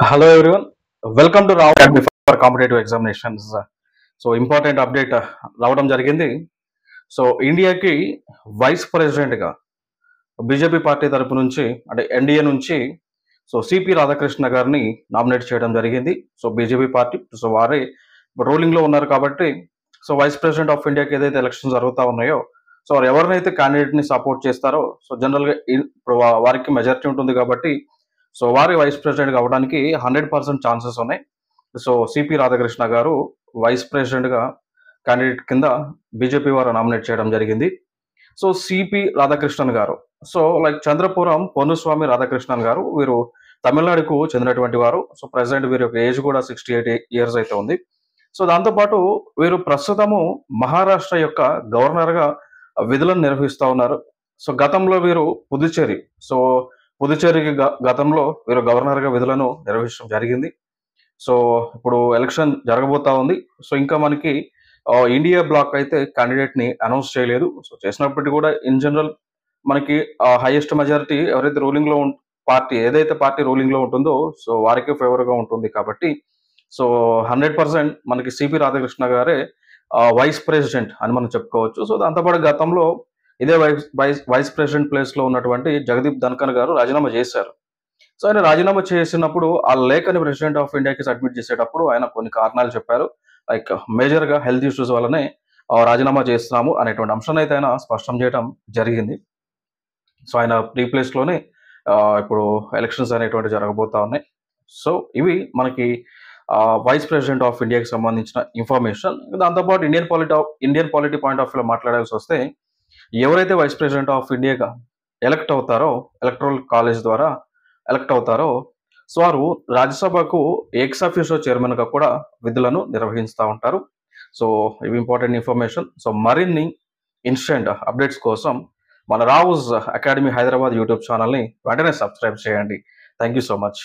Hello everyone, welcome to Rao Academy for Competitive Examinations. So important update రావడం జరిగింది. So ఇండియాకి vice ప్రెసిడెంట్గా BJP party తరపు నుంచి అంటే ఎన్డీఏ నుంచి సిపి రాధాకృష్ణ గారిని నామినేట్ చేయడం జరిగింది. బీజేపీ పార్టీ వారే రూలింగ్లో ఉన్నారు కాబట్టి వైస్ ప్రెసిడెంట్ ఆఫ్ ఇండియాకి ఏదైతే ఎలక్షన్స్ జరుగుతూ ఉన్నాయో వారు ఎవరినైతే క్యాండిడేట్ని సపోర్ట్ చేస్తారో జనరల్గా ఇప్పుడు వారికి మెజారిటీ ఉంటుంది కాబట్టి వారి వైస్ ప్రెసిడెంట్ అవ్వడానికి 100% ఛాన్సెస్ ఉన్నాయి. సిపి రాధాకృష్ణ గారు వైస్ ప్రెసిడెంట్గా క్యాండిడేట్ కింద బీజేపీ వారు నామినేట్ చేయడం జరిగింది. సిపి రాధాకృష్ణన్ గారు లైక్ చంద్రపురం పొన్నుస్వామి రాధాకృష్ణన్ గారు వీరు తమిళనాడుకు చెందినటువంటి వారు. ప్రెసిడెంట్ వీరి యొక్క ఏజ్ కూడా 68 ఇయర్స్ అయితే ఉంది. దాంతోపాటు వీరు ప్రస్తుతము మహారాష్ట్ర యొక్క గవర్నర్గా విధులను నిర్వహిస్తూ ఉన్నారు. గతంలో వీరు పుదుచ్చేరికి గతంలో వీరు గవర్నర్గా విధులను నిర్వహించడం జరిగింది. ఇప్పుడు ఎలక్షన్ జరగబోతా ఉంది. ఇంకా మనకి ఇండియా బ్లాక్ అయితే క్యాండిడేట్ని అనౌన్స్ చేయలేదు. చేసినప్పటికీ కూడా ఇన్ జనరల్ మనకి హైయెస్ట్ మెజారిటీ ఎవరైతే రూలింగ్లో ఏదైతే పార్టీ రూలింగ్లో ఉంటుందో వారికి ఫేవర్గా ఉంటుంది కాబట్టి 100% మనకి సిపి రాధాకృష్ణ గారే వైస్ ప్రెసిడెంట్ అని మనం చెప్పుకోవచ్చు. దాంతోపాటు గతంలో ఇదే వైస్ ప్రెసిడెంట్ ప్లేస్లో ఉన్నటువంటి జగదీప్ ధన్కర్ గారు రాజీనామా చేశారు. ఆయన రాజీనామా చేసినప్పుడు ఆ లేఖని ప్రెసిడెంట్ ఆఫ్ ఇండియాకి సబ్మిట్ చేసేటప్పుడు ఆయన కొన్ని కారణాలు చెప్పారు. లైక్ మేజర్గా హెల్త్ ఇష్యూస్ వల్లనే రాజీనామా చేస్తున్నాము అనేటువంటి అంశాన్ని అయితే ఆయన స్పష్టం చేయడం జరిగింది. ఆయన రీప్లేస్లోనే ఇప్పుడు ఎలక్షన్స్ అనేటువంటి జరగబోతా ఉన్నాయి. ఇవి మనకి వైస్ ప్రెసిడెంట్ ఆఫ్ ఇండియాకి సంబంధించిన ఇన్ఫర్మేషన్. దాంతోపాటు ఇండియన్ పాలిటీ పాయింట్ ఆఫ్ వ్యూలో మాట్లాడాల్సి వస్తే ఎవరైతే వైస్ ప్రెసిడెంట్ ఆఫ్ ఇండియాగా ఎలక్ట్ అవుతారో ఎలక్టరల్ కాలేజ్ ద్వారా ఎలక్ట్ అవుతారో వారు రాజ్యసభకు ఎక్స్ అఫీషియో చైర్మన్గా కూడా విధులను నిర్వహిస్తూ ఉంటారు. ఇవి ఇంపార్టెంట్ ఇన్ఫర్మేషన్. మరిన్ని ఇన్స్టెంట్ అప్డేట్స్ కోసం మన రావుస్ అకాడమీ హైదరాబాద్ యూట్యూబ్ ఛానల్ని వెంటనే సబ్స్క్రైబ్ చేయండి. Thank you so much.